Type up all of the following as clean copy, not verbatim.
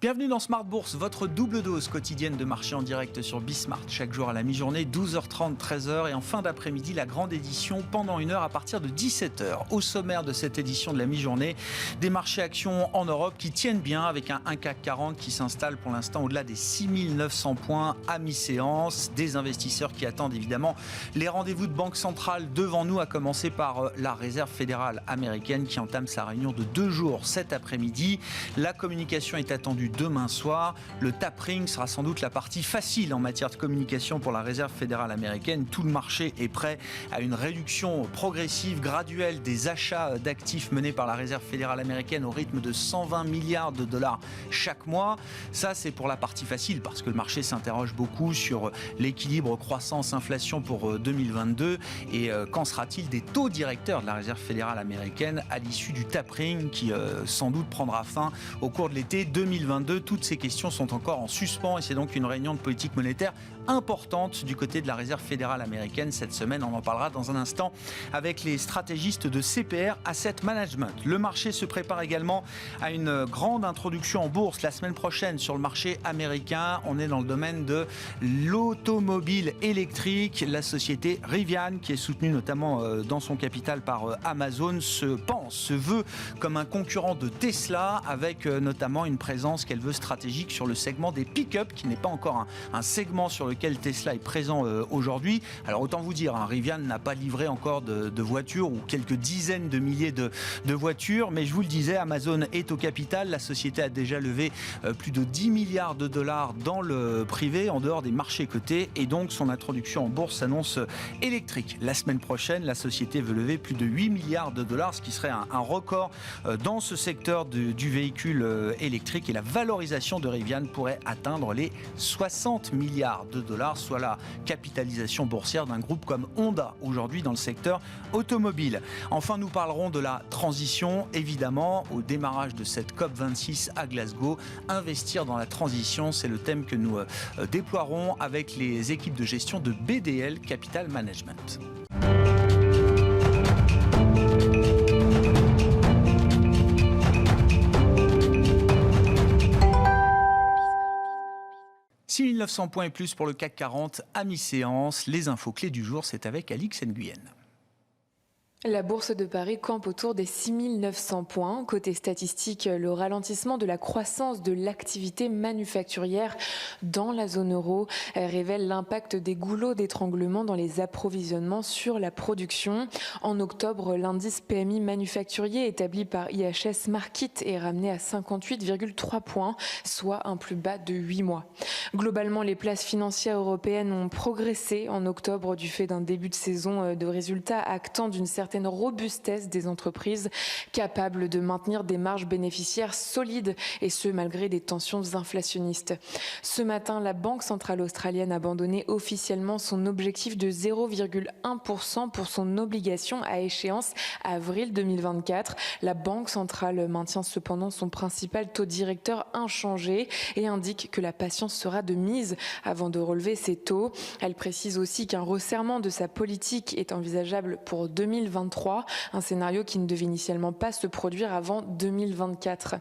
Bienvenue dans Smart Bourse, votre double dose quotidienne de marché en direct sur Bismart. Chaque jour à la mi-journée, 12h30, 13h et en fin d'après-midi, la grande édition pendant une heure à partir de 17h. Au sommaire de cette édition de la mi-journée, des marchés actions en Europe qui tiennent bien avec un CAC 40 qui s'installe pour l'instant au-delà des 6900 points à mi-séance. Des investisseurs qui attendent évidemment les rendez-vous de banque centrale devant nous, à commencer par la Réserve fédérale américaine qui entame sa réunion de 2 jours cet après-midi. La communication est attendue demain soir. Le tapering sera sans doute la partie facile en matière de communication pour la Réserve fédérale américaine. Tout le marché est prêt à une réduction progressive, graduelle des achats d'actifs menés par la Réserve fédérale américaine au rythme de 120 milliards de dollars chaque mois. Ça, c'est pour la partie facile parce que le marché s'interroge beaucoup sur l'équilibre croissance-inflation pour 2022 et qu'en sera-t-il des taux directeurs de la Réserve fédérale américaine à l'issue du tapering qui sans doute prendra fin au cours de l'été 2022. Toutes ces questions sont encore en suspens et c'est donc une réunion de politique monétaire importante du côté de la Réserve fédérale américaine cette semaine. On en parlera dans un instant avec les stratégistes de CPR Asset Management. Le marché se prépare également à une grande introduction en bourse la semaine prochaine sur le marché américain. On est dans le domaine de l'automobile électrique. La société Rivian, qui est soutenue notamment dans son capital par Amazon, se veut comme un concurrent de Tesla avec notamment une présence qu'elle veut stratégique sur le segment des pick-up qui n'est pas encore un segment sur lequel Tesla est présent aujourd'hui. Alors autant vous dire, Rivian n'a pas livré encore de voitures ou quelques dizaines de milliers de voitures, mais je vous le disais, Amazon est au capital. La société a déjà levé plus de 10 milliards de dollars dans le privé, en dehors des marchés cotés, et donc son introduction en bourse s'annonce électrique. La semaine prochaine, la société veut lever plus de 8 milliards de dollars, ce qui serait un record dans ce secteur du véhicule électrique, et la valorisation de Rivian pourrait atteindre les 60 milliards de dollars, soit la capitalisation boursière d'un groupe comme Honda aujourd'hui dans le secteur automobile. Enfin, nous parlerons de la transition, évidemment, au démarrage de cette COP26 à Glasgow. Investir dans la transition, c'est le thème que nous déploierons avec les équipes de gestion de BDL Capital Management. « 6900 points et plus pour le CAC 40 à mi-séance. Les infos clés du jour, c'est avec Alix Nguyen. La bourse de Paris campe autour des 6900 points. Côté statistique, le ralentissement de la croissance de l'activité manufacturière dans la zone euro révèle l'impact des goulots d'étranglement dans les approvisionnements sur la production. En octobre, l'indice PMI manufacturier établi par IHS Markit est ramené à 58,3 points, soit un plus bas de 8 mois. Globalement, les places financières européennes ont progressé en octobre du fait d'un début de saison de résultats actant d'une certaine robustesse des entreprises capables de maintenir des marges bénéficiaires solides, et ce malgré des tensions inflationnistes. Ce matin, la Banque centrale australienne a abandonné officiellement son objectif de 0,1% pour son obligation à échéance avril 2024. La Banque centrale maintient cependant son principal taux directeur inchangé et indique que la patience sera de mise avant de relever ses taux. Elle précise aussi qu'un resserrement de sa politique est envisageable pour 2023, un scénario qui ne devait initialement pas se produire avant 2024.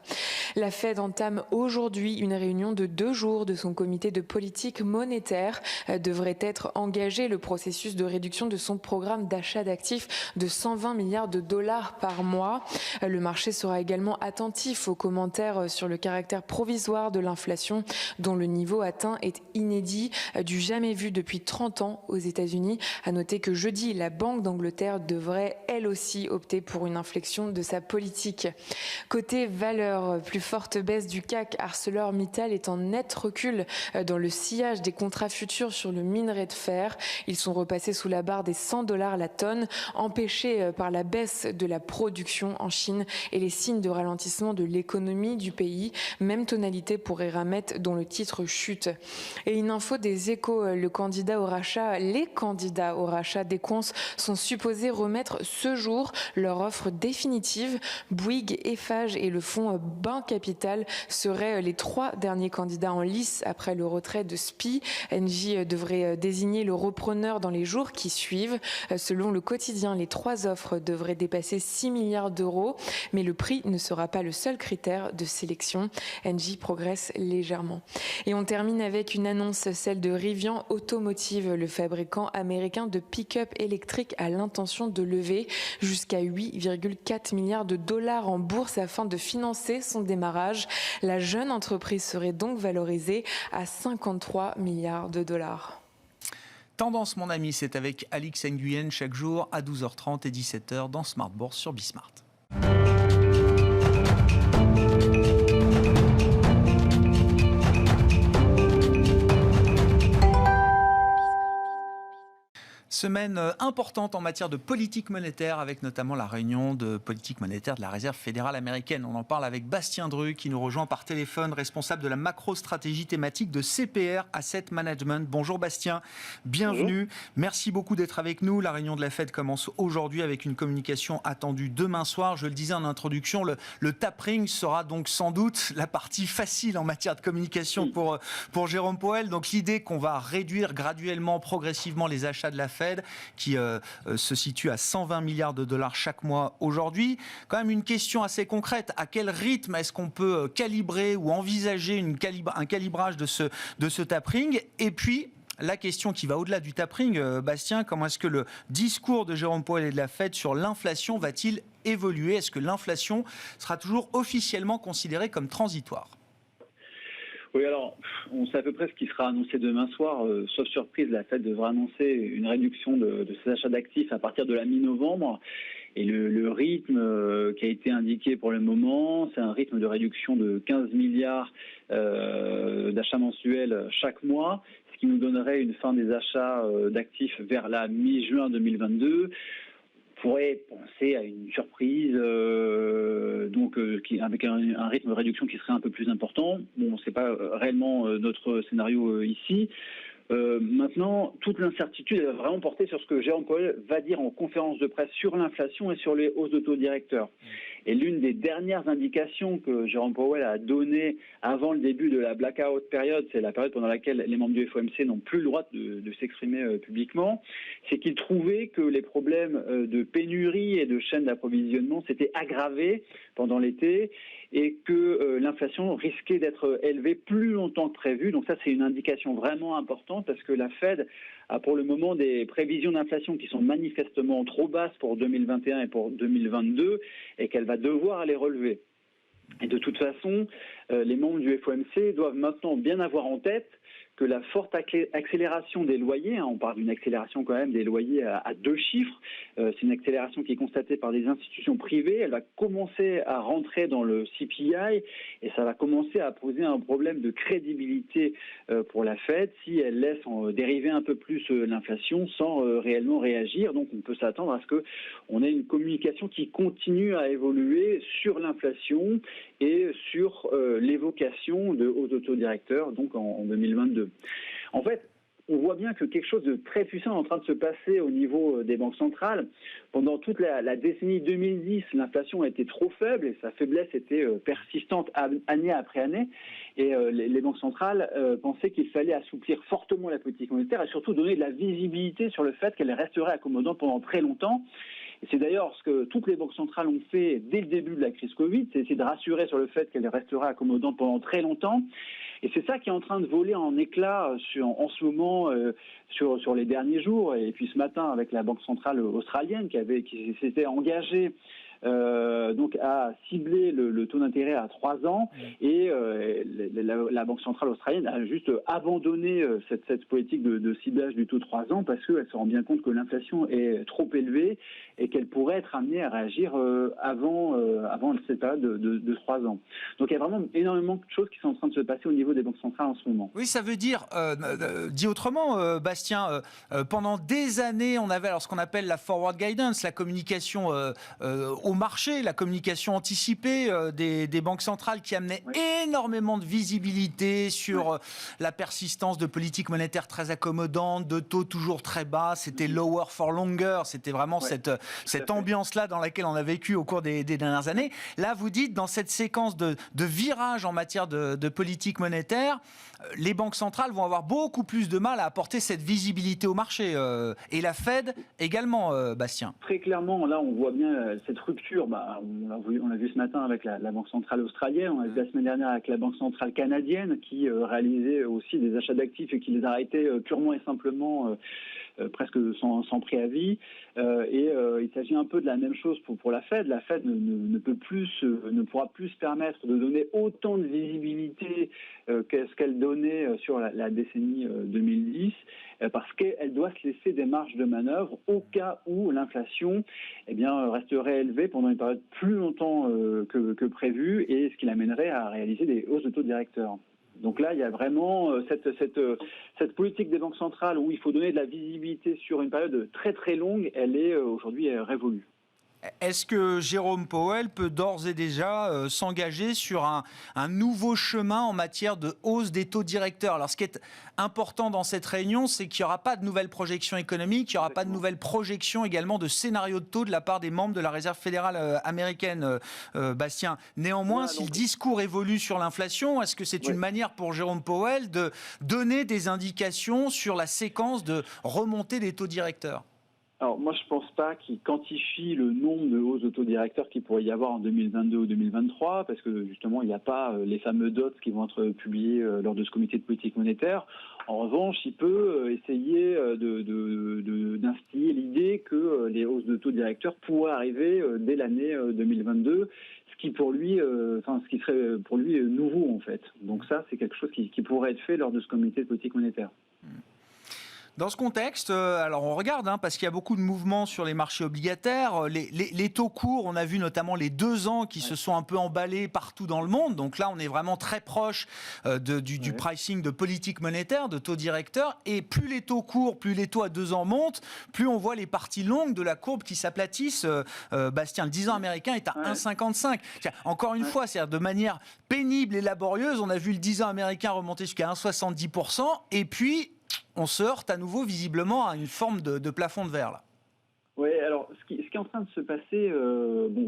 La Fed entame aujourd'hui une réunion de 2 jours de son comité de politique monétaire. Devrait être engagé le processus de réduction de son programme d'achat d'actifs de 120 milliards de dollars par mois. Le marché sera également attentif aux commentaires sur le caractère provisoire de l'inflation, dont le niveau atteint est inédit, du jamais vu depuis 30 ans aux États-Unis. À noter que jeudi, la Banque d'Angleterre devrait elle aussi opter pour une inflexion de sa politique. Côté valeur, plus forte baisse du CAC, ArcelorMittal est en net recul dans le sillage des contrats futurs sur le minerai de fer. Ils sont repassés sous la barre des $100 la tonne, empêchés par la baisse de la production en Chine et les signes de ralentissement de l'économie du pays. Même tonalité pour Eramet, dont le titre chute. Et une info des Échos, les candidats au rachat d'Equans sont supposés remettre connaître ce jour leur offre définitive. Bouygues, Eiffage et le fonds Bain Capital seraient les 3 derniers candidats en lice après le retrait de SPIE. Engie devrait désigner le repreneur dans les jours qui suivent. Selon le quotidien, les 3 offres devraient dépasser 6 milliards d'euros, mais le prix ne sera pas le seul critère de sélection. Engie progresse légèrement. Et on termine avec une annonce, celle de Rivian Automotive. Le fabricant américain de pick-up électrique a l'intention de lever jusqu'à 8,4 milliards de dollars en bourse afin de financer son démarrage. La jeune entreprise serait donc valorisée à 53 milliards de dollars. Tendance, mon ami, c'est avec Alix Nguyen chaque jour à 12h30 et 17h dans Smart Bourse sur Bismart. Semaine importante en matière de politique monétaire, avec notamment la réunion de politique monétaire de la Réserve fédérale américaine. On en parle avec Bastien Drue, qui nous rejoint par téléphone, responsable de la macro-stratégie thématique de CPR Asset Management. Bonjour Bastien, bienvenue. Bonjour. Merci beaucoup d'être avec nous. La réunion de la Fed commence aujourd'hui avec une communication attendue demain soir. Je le disais en introduction, le tapering sera donc sans doute la partie facile en matière de communication pour Jérôme Powell. Donc l'idée qu'on va réduire graduellement, progressivement les achats de la Fed, qui se situe à 120 milliards de dollars chaque mois aujourd'hui. Quand même une question assez concrète. À quel rythme est-ce qu'on peut calibrer ou envisager un calibrage de ce tapering? Et puis, la question qui va au-delà du tapering, Bastien, comment est-ce que le discours de Jérôme Powell et de la Fed sur l'inflation va-t-il évoluer? Est-ce que l'inflation sera toujours officiellement considérée comme transitoire? Oui, alors, on sait à peu près ce qui sera annoncé demain soir. Sauf surprise, la Fed devra annoncer une réduction de ses achats d'actifs à partir de la mi-novembre. Et le rythme qui a été indiqué pour le moment, c'est un rythme de réduction de 15 milliards d'achats mensuels chaque mois, ce qui nous donnerait une fin des achats d'actifs vers la mi-juin 2022. Pourrait penser à une surprise avec un rythme de réduction qui serait un peu plus important. Bon, c'est pas réellement notre scénario ici. Maintenant, toute l'incertitude va vraiment porter sur ce que Jérôme Powell va dire en conférence de presse sur l'inflation et sur les hausses de taux directeurs. Et l'une des dernières indications que Jérôme Powell a données avant le début de la blackout période, c'est la période pendant laquelle les membres du FOMC n'ont plus le droit de s'exprimer publiquement, c'est qu'il trouvait que les problèmes de pénurie et de chaîne d'approvisionnement s'étaient aggravés pendant l'été et que l'inflation risquait d'être élevée plus longtemps que prévu. Donc ça, c'est une indication vraiment importante parce que la Fed a pour le moment des prévisions d'inflation qui sont manifestement trop basses pour 2021 et pour 2022 et qu'elle va devoir les relever. Et de toute façon, les membres du FOMC doivent maintenant bien avoir en tête que la forte accélération des loyers, on parle d'une accélération quand même des loyers à 2 chiffres, c'est une accélération qui est constatée par des institutions privées, elle va commencer à rentrer dans le CPI et ça va commencer à poser un problème de crédibilité pour la Fed si elle laisse dériver un peu plus l'inflation sans réellement réagir. Donc on peut s'attendre à ce qu'on ait une communication qui continue à évoluer sur l'inflation et sur l'évocation de hauts taux directeurs donc en 2022. En fait, on voit bien que quelque chose de très puissant est en train de se passer au niveau des banques centrales. Pendant toute la décennie 2010, l'inflation a été trop faible et sa faiblesse était persistante année après année. Et les banques centrales pensaient qu'il fallait assouplir fortement la politique monétaire et surtout donner de la visibilité sur le fait qu'elle resterait accommodante pendant très longtemps. Et c'est d'ailleurs ce que toutes les banques centrales ont fait dès le début de la crise Covid, c'est essayer de rassurer sur le fait qu'elle restera accommodante pendant très longtemps. Et c'est ça qui est en train de voler en éclats en ce moment sur les derniers jours. Et puis ce matin avec la Banque centrale australienne qui s'était engagée donc à cibler le taux d'intérêt à 3 ans et la Banque centrale australienne a juste abandonné cette politique de ciblage du taux de 3 ans parce qu'elle se rend bien compte que l'inflation est trop élevée et qu'elle pourrait être amenée à réagir avant cette période de 3 ans. Donc il y a vraiment énormément de choses qui sont en train de se passer au niveau des banques centrales en ce moment. Oui, ça veut dire, dit autrement, Bastien, pendant des années, on avait alors ce qu'on appelle la forward guidance, la communication au au marché, la communication anticipée des banques centrales qui amenait énormément de visibilité sur la persistance de politiques monétaires très accommodantes, de taux toujours très bas. C'était lower for longer. C'était vraiment cette ambiance-là dans laquelle on a vécu au cours des dernières années. Là, vous dites, dans cette séquence de virage en matière de politique monétaire, les banques centrales vont avoir beaucoup plus de mal à apporter cette visibilité au marché. Et la Fed également, Bastien. Très clairement, là, on voit bien cette rupture. On l'a vu ce matin avec la Banque centrale australienne, on l'a vu la semaine dernière avec la Banque centrale canadienne qui réalisait aussi des achats d'actifs et qui les arrêtait purement et simplement presque sans préavis. Il s'agit un peu de la même chose pour la Fed. La Fed ne pourra plus se permettre de donner autant de visibilité qu'est-ce qu'elle donnait sur la décennie 2010, parce qu'elle doit se laisser des marges de manœuvre au cas où l'inflation resterait élevée pendant une période plus longtemps que prévu, et ce qui l'amènerait à réaliser des hausses de taux directeurs. Donc là, il y a vraiment cette politique des banques centrales où il faut donner de la visibilité sur une période très très longue, elle est aujourd'hui révolue. Est-ce que Jérôme Powell peut d'ores et déjà s'engager sur un nouveau chemin en matière de hausse des taux directeurs? Alors, ce qui est important dans cette réunion, c'est qu'il n'y aura pas de nouvelles projections économiques, il n'y aura pas de nouvelles projections également de scénarios de taux de la part des membres de la Réserve fédérale américaine, Bastien. Néanmoins, si le discours évolue sur l'inflation, est-ce que c'est une manière pour Jérôme Powell de donner des indications sur la séquence de remontée des taux directeurs? Alors moi, je ne pense pas qu'il quantifie le nombre de hausses de taux directeurs qu'il pourrait y avoir en 2022 ou 2023, parce que justement, il n'y a pas les fameux dots qui vont être publiés lors de ce comité de politique monétaire. En revanche, il peut essayer d'instiller l'idée que les hausses de taux directeurs pourraient arriver dès l'année 2022, ce qui serait pour lui nouveau en fait. Donc ça, c'est quelque chose qui pourrait être fait lors de ce comité de politique monétaire. Dans ce contexte, alors on regarde, parce qu'il y a beaucoup de mouvements sur les marchés obligataires. Les taux courts, on a vu notamment les 2 ans qui se sont un peu emballés partout dans le monde. Donc là, on est vraiment très proche du pricing de politique monétaire, de taux directeurs. Et plus les taux courts, plus les taux à 2 ans montent, plus on voit les parties longues de la courbe qui s'aplatissent. Bastien, le 10 ans américain est à 1,55. Encore une fois, c'est-à-dire de manière pénible et laborieuse, on a vu le 10 ans américain remonter jusqu'à 1,70%. Et puis, on se heurte à nouveau visiblement à une forme de plafond de verre là. Oui, alors ce qui est en train de se passer,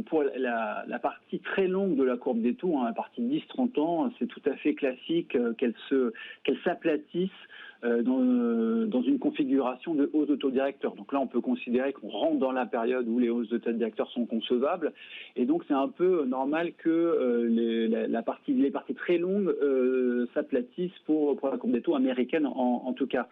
pour la partie très longue de la courbe des taux, la partie 10-30 ans, c'est tout à fait classique qu'elle s'aplatisse dans une configuration de hausse de taux directeur. Donc là, on peut considérer qu'on rentre dans la période où les hausses de taux directeur sont concevables. Et donc, c'est un peu normal que les parties très longues s'aplatissent pour la courbe des taux américaine en tout cas.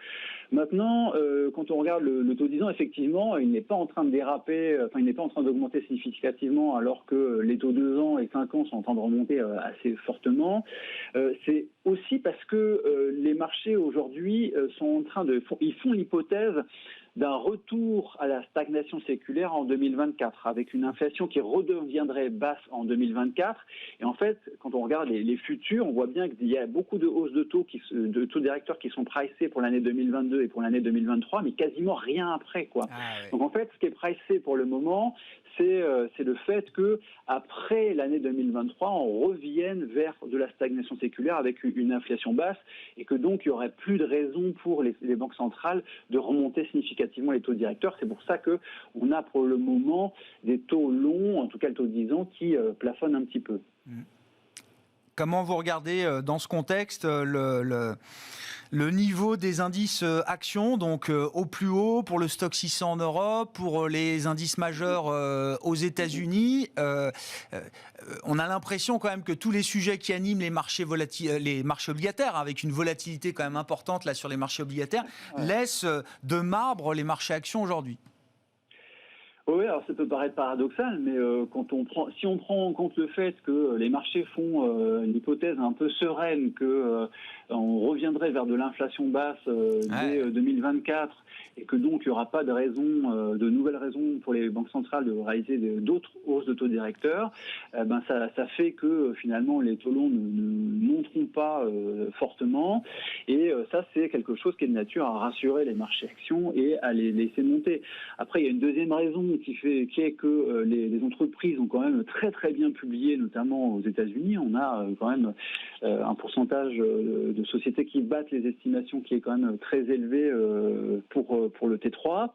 Maintenant, quand on regarde le taux 10 ans, effectivement, il n'est pas en train de déraper, il n'est pas en train d'augmenter significativement alors que les taux 2 ans et 5 ans sont en train de remonter assez fortement. C'est aussi parce que les marchés aujourd'hui ils font l'hypothèse d'un retour à la stagnation séculaire en 2024, avec une inflation qui redeviendrait basse en 2024. Et en fait, quand on regarde les futurs, on voit bien qu'il y a beaucoup de hausses de taux directeurs qui sont pricées pour l'année 2022 et pour l'année 2023, mais quasiment rien après, quoi. Donc en fait, ce qui est pricé pour le moment, c'est le fait que après l'année 2023, on revienne vers de la stagnation séculaire avec une inflation basse, et que donc il y aurait plus de raison pour les banques centrales de remonter significativement les taux directeurs. C'est pour ça que on a pour le moment des taux longs, en tout cas le taux de 10 ans, qui plafonnent un petit peu. Comment vous regardez dans ce contexte le niveau des indices actions, donc au plus haut pour le Stoxx 600 en Europe, pour les indices majeurs aux États-Unis? On a l'impression quand même que tous les sujets qui animent les marchés obligataires, avec une volatilité quand même importante là sur les marchés obligataires, laissent de marbre les marchés actions aujourd'hui. Oui, alors ça peut paraître paradoxal, mais si on prend en compte le fait que les marchés font une hypothèse un peu sereine que on reviendrait vers de l'inflation basse dès 2024, et que donc il n'y aura pas de nouvelles raisons pour les banques centrales de réaliser d'autres hausses de taux directeurs, ça fait que finalement les taux longs ne monteront pas fortement, et ça c'est quelque chose qui est de nature à rassurer les marchés actions et à les laisser monter. Après, il y a une deuxième raison qui qui est que les entreprises ont quand même très très bien publié, notamment aux États-Unis. On a quand même un pourcentage de sociétés qui battent les estimations qui est quand même très élevé pour le T3.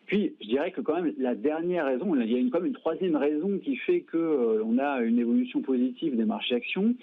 Puis, je dirais que quand même, la dernière raison, il y a quand même une troisième raison qui fait qu'on a une évolution positive des marchés actions,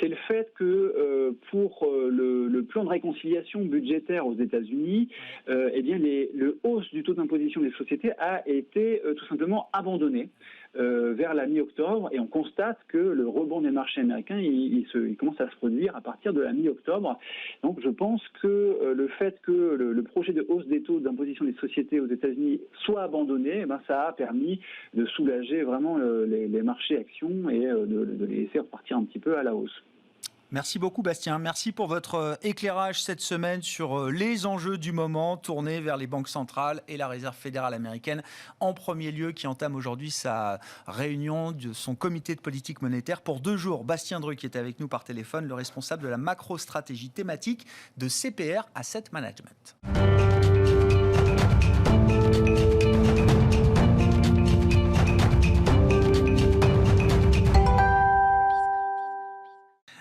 c'est le fait que pour le plan de réconciliation budgétaire aux États-Unis, eh bien le hausse du taux d'imposition des sociétés a été tout simplement abandonné vers la mi-octobre, et on constate que le rebond des marchés américains il commence à se produire à partir de la mi-octobre. Donc je pense que le fait que le projet de hausse des taux d'imposition des sociétés aux États-Unis soit abandonné, ça a permis de soulager vraiment les marchés actions et de les laisser repartir un petit peu à la hausse. Merci beaucoup Bastien, merci pour votre éclairage cette semaine sur les enjeux du moment tournés vers les banques centrales et la Réserve fédérale américaine en premier lieu, qui entame aujourd'hui sa réunion de son comité de politique monétaire pour 2 jours. Bastien Dreux qui est avec nous par téléphone, le responsable de la macro-stratégie thématique de CPR Asset Management.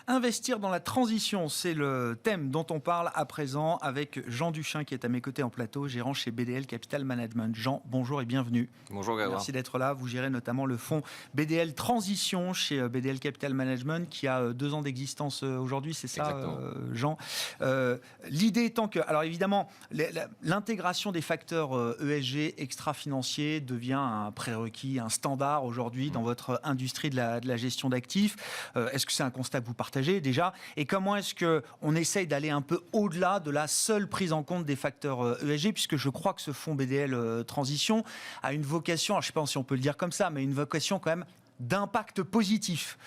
Investir dans la transition, c'est le thème dont on parle à présent avec Jean Duchin qui est à mes côtés en plateau, gérant chez BDL Capital Management. Jean, bonjour et bienvenue. Bonjour Grégoire. Merci d'être là. Vous gérez notamment le fonds BDL Transition chez BDL Capital Management qui a 2 ans d'existence aujourd'hui, c'est ça Jean? L'idée étant que, alors évidemment, l'intégration des facteurs ESG extra-financiers devient un prérequis, un standard aujourd'hui dans votre industrie de la gestion d'actifs. Est-ce que c'est un constat que vous partagez déjà, et comment est-ce qu'on essaye d'aller un peu au-delà de la seule prise en compte des facteurs ESG, puisque je crois que ce fonds BDL Transition a une vocation, alors je ne sais pas si on peut le dire comme ça, mais une vocation quand même d'impact positif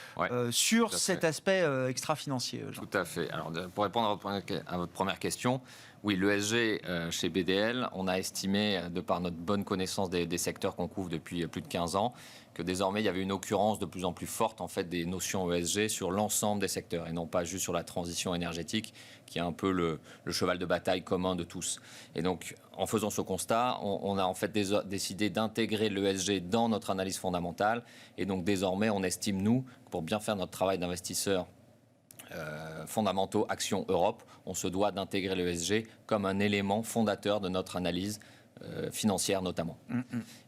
sur cet aspect extra-financier. Tout à fait. Alors, pour répondre à votre première question, oui, l'ESG chez BDL, on a estimé, de par notre bonne connaissance des secteurs qu'on couvre depuis plus de 15 ans, que désormais il y avait une occurrence de plus en plus forte en fait, des notions ESG sur l'ensemble des secteurs et non pas juste sur la transition énergétique qui est un peu le cheval de bataille commun de tous. Et donc en faisant ce constat, on a en fait décidé d'intégrer l'ESG dans notre analyse fondamentale, et donc désormais on estime, nous, pour bien faire notre travail d'investisseur fondamentaux Action Europe, on se doit d'intégrer l'ESG comme un élément fondateur de notre analyse financière notamment.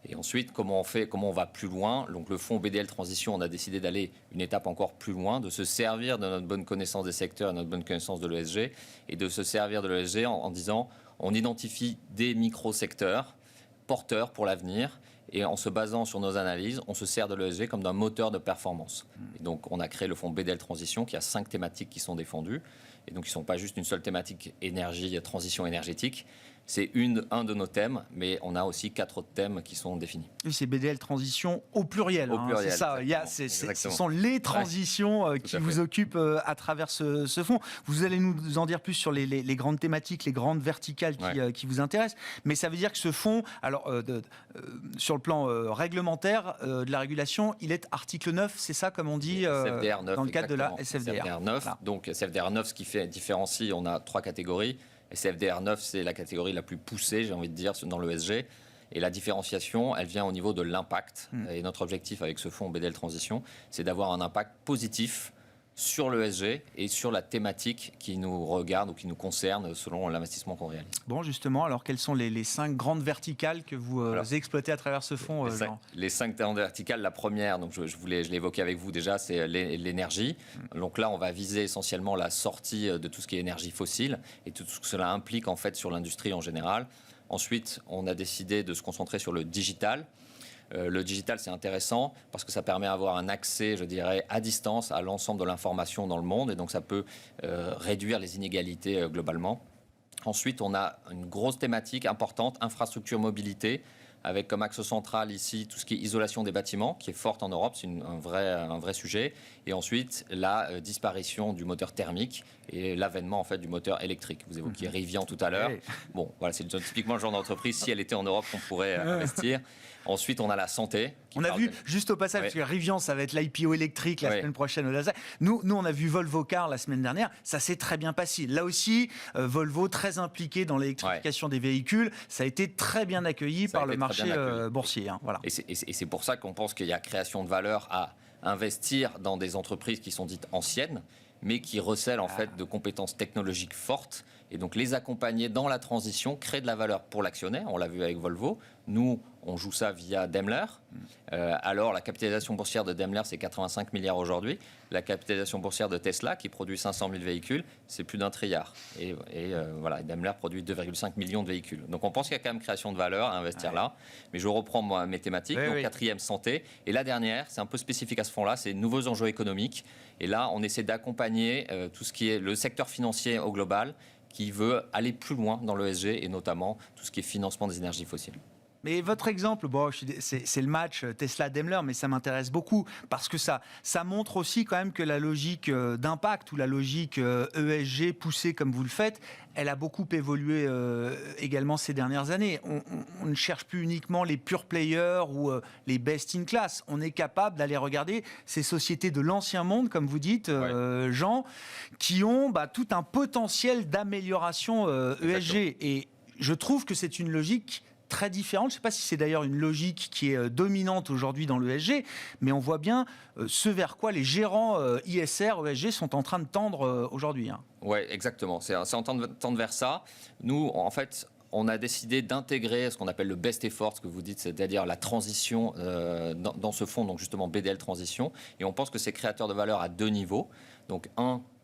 Et ensuite, comment on va plus loin? Donc le fonds BDL Transition, on a décidé d'aller une étape encore plus loin, de se servir de notre bonne connaissance des secteurs, notre bonne connaissance de l'ESG, et de se servir de l'ESG en disant, on identifie des micro-secteurs porteurs pour l'avenir, et en se basant sur nos analyses, on se sert de l'ESG comme d'un moteur de performance. Et donc on a créé le fonds BDL Transition qui a 5 thématiques qui sont défendues, et donc ils ne sont pas juste une seule thématique énergie, transition énergétique. C'est un de nos thèmes, mais on a aussi 4 autres thèmes qui sont définis. Oui, c'est BDL Transition au pluriel. Au pluriel, c'est ça. Ce sont les transitions qui vous occupent à travers ce fonds. Vous allez nous en dire plus sur les grandes thématiques, les grandes verticales qui vous intéressent. Mais ça veut dire que ce fonds, alors, sur le plan réglementaire de la régulation, il est article 9, c'est ça comme on dit SFDR 9, dans le cadre exactement. de la SFDR. SFDR 9, voilà. Donc SFDR 9, ce qui différencie, on a 3 catégories. SFDR 9, c'est la catégorie la plus poussée, j'ai envie de dire, dans l'ESG. Et la différenciation, elle vient au niveau de l'impact. Et notre objectif avec ce fonds BDL Transition, c'est d'avoir un impact positif sur l'ESG et sur la thématique qui nous regarde ou qui nous concerne selon l'investissement qu'on réalise. Bon, justement, alors quelles sont les 5 grandes verticales que vous exploitez à travers ce fonds, Jean ? Les 5 grandes verticales, la première, donc je l'ai évoqué avec vous déjà, c'est l'énergie. Donc là, on va viser essentiellement la sortie de tout ce qui est énergie fossile et tout ce que cela implique en fait sur l'industrie en général. Ensuite, on a décidé de se concentrer sur le digital. Le digital, c'est intéressant parce que ça permet d'avoir un accès, je dirais, à distance à l'ensemble de l'information dans le monde, et donc ça peut réduire les inégalités globalement. Ensuite, on a une grosse thématique importante, infrastructure mobilité, avec comme axe central ici tout ce qui est isolation des bâtiments, qui est forte en Europe, c'est un vrai sujet. Et ensuite, la disparition du moteur thermique et l'avènement en fait du moteur électrique. Vous évoquiez Rivian tout à l'heure. Bon, voilà, c'est typiquement le genre d'entreprise, si elle était en Europe, qu'on pourrait investir. Ensuite, on a la santé. On a vu, juste au passage, parce que Rivian, ça va être l'IPO électrique la semaine prochaine au Nasdaq. Nous, on a vu Volvo Car la semaine dernière. Ça s'est très bien passé. Là aussi, Volvo, très impliqué dans l'électrification des véhicules. Ça a été très bien accueilli par le marché marché boursier. Voilà. Et c'est pour ça qu'on pense qu'il y a création de valeur à investir dans des entreprises qui sont dites anciennes, mais qui recèlent en fait de compétences technologiques fortes. Et donc les accompagner dans la transition crée de la valeur pour l'actionnaire. On l'a vu avec Volvo. Nous, on joue ça via Daimler. Alors la capitalisation boursière de Daimler, c'est 85 milliards aujourd'hui. La capitalisation boursière de Tesla, qui produit 500 000 véhicules, c'est plus d'1 trilliard. Et voilà, Daimler produit 2,5 millions de véhicules. Donc on pense qu'il y a quand même création de valeur à investir là. Mais je reprends mes thématiques. Donc quatrième, santé. Et la dernière, c'est un peu spécifique à ce fonds-là, c'est nouveaux enjeux économiques. Et là, on essaie d'accompagner tout ce qui est le secteur financier au global, qui veut aller plus loin dans l'ESG et notamment tout ce qui est financement des énergies fossiles. Mais votre exemple, bon, c'est le match Tesla-Daimler, mais ça m'intéresse beaucoup parce que ça montre aussi quand même que la logique d'impact ou la logique ESG poussée comme vous le faites, elle a beaucoup évolué également ces dernières années. On ne cherche plus uniquement les pure players ou les best in class. On est capable d'aller regarder ces sociétés de l'ancien monde, comme vous dites, Jean, qui ont tout un potentiel d'amélioration ESG. Et je trouve que c'est une logique très différente. Je ne sais pas si c'est d'ailleurs une logique qui est dominante aujourd'hui dans l'ESG, mais on voit bien ce vers quoi les gérants ISR, ESG sont en train de tendre aujourd'hui. Oui, exactement. C'est en train de tendre vers ça. Nous, en fait, on a décidé d'intégrer ce qu'on appelle le best effort, ce que vous dites, c'est-à-dire la transition dans ce fonds, donc justement BDL Transition. Et on pense que c'est créateur de valeur à deux niveaux. Donc,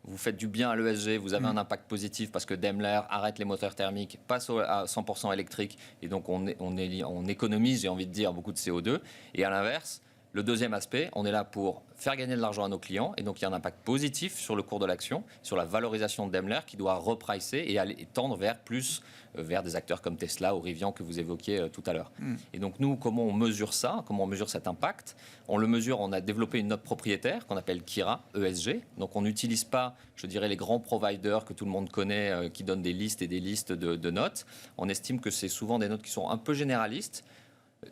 vous faites du bien à l'ESG, vous avez un impact positif parce que Daimler arrête les moteurs thermiques, passe à 100% électrique et donc on économise, j'ai envie de dire, beaucoup de CO2. Et à l'inverse, le deuxième aspect, on est là pour faire gagner de l'argent à nos clients et donc il y a un impact positif sur le cours de l'action, sur la valorisation de Daimler qui doit repricer et aller tendre vers des acteurs comme Tesla ou Rivian que vous évoquiez tout à l'heure. Et donc nous, comment on mesure ça? Comment on mesure cet impact? On le mesure, on a développé une note propriétaire qu'on appelle Kira ESG. Donc on n'utilise pas, je dirais, les grands providers que tout le monde connaît qui donnent des listes et des listes de notes. On estime que c'est souvent des notes qui sont un peu généralistes.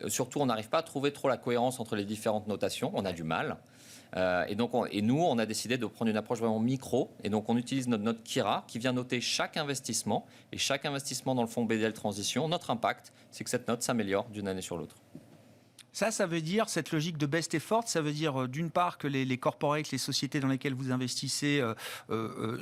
Surtout, on n'arrive pas à trouver trop la cohérence entre les différentes notations. On a du mal. Et nous, on a décidé de prendre une approche vraiment micro. Et donc, on utilise notre note Kira qui vient noter chaque investissement. Et chaque investissement dans le fonds BDL Transition, notre impact, c'est que cette note s'améliore d'une année sur l'autre. Ça veut dire, cette logique de best effort, ça veut dire d'une part que les corporates, les sociétés dans lesquelles vous investissez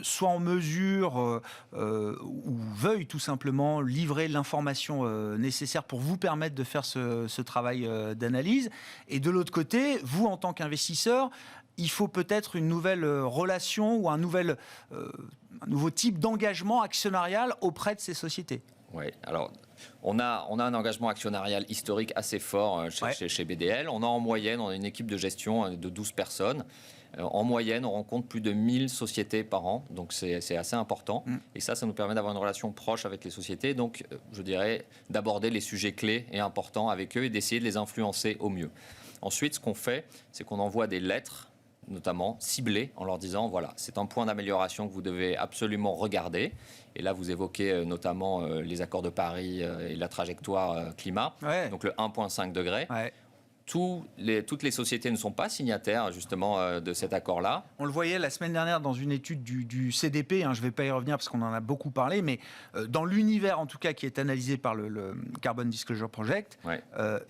soient en mesure ou veuillent tout simplement livrer l'information nécessaire pour vous permettre de faire ce travail d'analyse. Et de l'autre côté, vous en tant qu'investisseur, il faut peut-être une nouvelle relation ou un nouveau type d'engagement actionnarial auprès de ces sociétés. Oui, alors on a un engagement actionnarial historique assez fort chez BDL. On a en moyenne, on a une équipe de gestion de 12 personnes. En moyenne, on rencontre plus de 1000 sociétés par an, donc c'est assez important. Et ça nous permet d'avoir une relation proche avec les sociétés. Donc, je dirais, d'aborder les sujets clés et importants avec eux et d'essayer de les influencer au mieux. Ensuite, ce qu'on fait, c'est qu'on envoie des lettres, notamment ciblées, en leur disant, voilà, c'est un point d'amélioration que vous devez absolument regarder. Et là, vous évoquez notamment les accords de Paris et la trajectoire climat, donc le 1,5 degré. Toutes les sociétés ne sont pas signataires justement de cet accord-là. On le voyait la semaine dernière dans une étude du CDP, je ne vais pas y revenir parce qu'on en a beaucoup parlé, mais dans l'univers en tout cas qui est analysé par le Carbon Disclosure Project,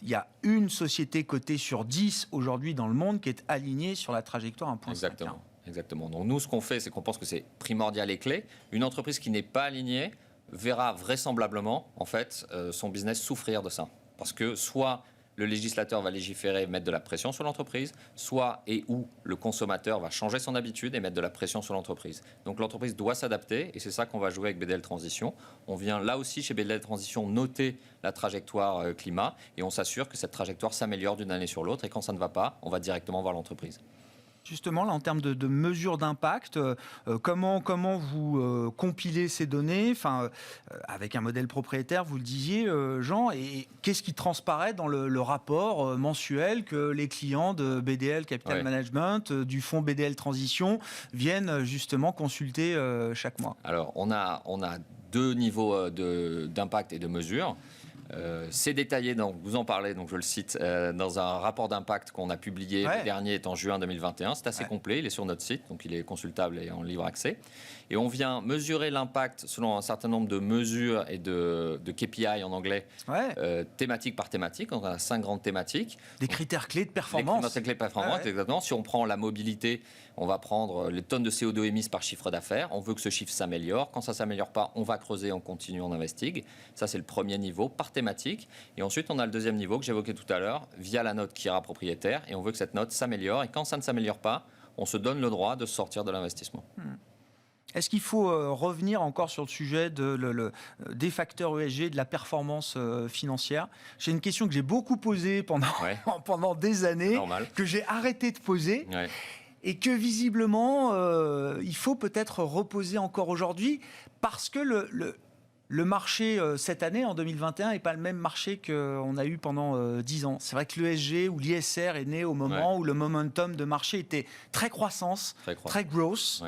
il y a une société cotée sur 10 aujourd'hui dans le monde qui est alignée sur la trajectoire 1,5. Exactement. Donc nous, ce qu'on fait, c'est qu'on pense que c'est primordial et clé. Une entreprise qui n'est pas alignée verra vraisemblablement en fait son business souffrir de ça. Parce que soit le législateur va légiférer et mettre de la pression sur l'entreprise, soit et ou le consommateur va changer son habitude et mettre de la pression sur l'entreprise. Donc l'entreprise doit s'adapter et c'est ça qu'on va jouer avec BDL Transition. On vient là aussi chez BDL Transition noter la trajectoire climat et on s'assure que cette trajectoire s'améliore d'une année sur l'autre et quand ça ne va pas, on va directement voir l'entreprise. Justement, là, en termes de mesures d'impact, comment vous compilez ces données, avec un modèle propriétaire, vous le disiez, Jean, et qu'est-ce qui transparaît dans le rapport mensuel que les clients de BDL Capital Management, du fonds BDL Transition, viennent justement consulter chaque mois? Alors, on a deux niveaux d'impact et de mesure. C'est détaillé, vous en parlez, donc je le cite, dans un rapport d'impact qu'on a publié, le dernier est en juin 2021. C'est assez complet, il est sur notre site, donc il est consultable et en libre accès. Et on vient mesurer l'impact selon un certain nombre de mesures et de KPI en anglais, thématique par thématique. On a 5 grandes thématiques. Des critères clés de performance. Les critères clés de performance, exactement. Si on prend la mobilité, on va prendre les tonnes de CO2 émises par chiffre d'affaires. On veut que ce chiffre s'améliore. Quand ça ne s'améliore pas, on va creuser, on continue, on investigue. Ça, c'est le premier niveau par thématique. Et ensuite, on a le deuxième niveau que j'évoquais tout à l'heure, via la note Kira propriétaire. Et on veut que cette note s'améliore. Et quand ça ne s'améliore pas, on se donne le droit de sortir de l'investissement. Est-ce qu'il faut revenir encore sur le sujet des facteurs ESG, de la performance financière? C'est une question que j'ai beaucoup posée pendant des années, que j'ai arrêté de poser. Et que visiblement, il faut peut-être reposer encore aujourd'hui, parce que le marché cette année, en 2021, n'est pas le même marché qu'on a eu pendant 10 ans. C'est vrai que l'ESG ou l'ISR est né au moment où le momentum de marché était très croissance, très growth.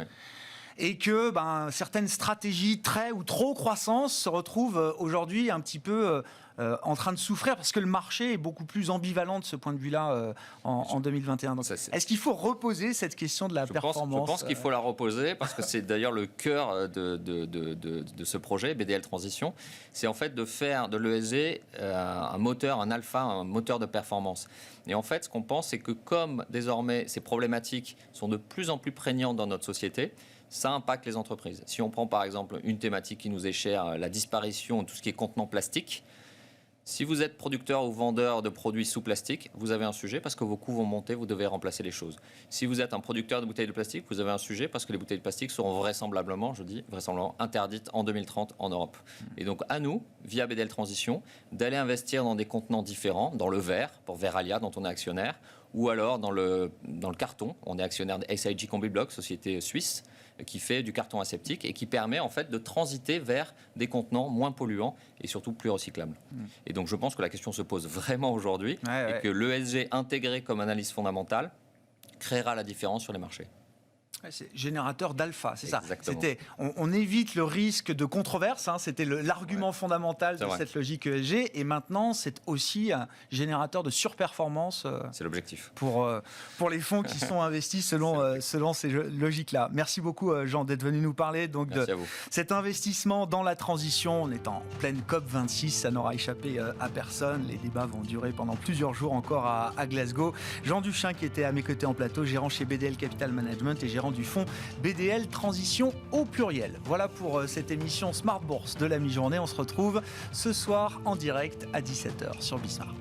Et que certaines stratégies très ou trop croissance se retrouvent aujourd'hui un petit peu en train de souffrir, parce que le marché est beaucoup plus ambivalent de ce point de vue-là en 2021. Donc, est-ce qu'il faut reposer cette question de la performance? Je pense qu'il faut la reposer, parce que c'est d'ailleurs le cœur de ce projet, BDL Transition. C'est en fait de faire de l'ESG un moteur, un alpha, un moteur de performance. Et en fait, ce qu'on pense, c'est que comme désormais ces problématiques sont de plus en plus prégnantes dans notre société, ça impacte les entreprises. Si on prend par exemple une thématique qui nous est chère, la disparition de tout ce qui est contenant plastique, si vous êtes producteur ou vendeur de produits sous plastique, vous avez un sujet parce que vos coûts vont monter, vous devez remplacer les choses. Si vous êtes un producteur de bouteilles de plastique, vous avez un sujet parce que les bouteilles de plastique seront vraisemblablement interdites en 2030 en Europe. Et donc à nous, via BDL Transition, d'aller investir dans des contenants différents, dans le verre, pour Veralia dont on est actionnaire, ou alors dans le carton. On est actionnaire de SIG Combi-Block, société suisse, qui fait du carton aseptique et qui permet en fait de transiter vers des contenants moins polluants et surtout plus recyclables. Et donc je pense que la question se pose vraiment aujourd'hui et que l'ESG intégré comme analyse fondamentale créera la différence sur les marchés. C'est générateur d'alpha, c'est Exactement. ça. On évite le risque de controverse, c'était l'argument fondamental de cette logique ESG, et maintenant c'est aussi un générateur de surperformance. C'est l'objectif. Pour les fonds qui sont investis selon ces logiques-là. Merci beaucoup Jean d'être venu nous parler de cet investissement dans la transition. On est en pleine COP26, ça n'aura échappé à personne. Les débats vont durer pendant plusieurs jours encore à Glasgow. Jean Duchin qui était à mes côtés en plateau, gérant chez BDL Capital Management et gérant du fonds BDL Transition au pluriel. Voilà pour cette émission Smart Bourse de la mi-journée. On se retrouve ce soir en direct à 17h sur Bismart.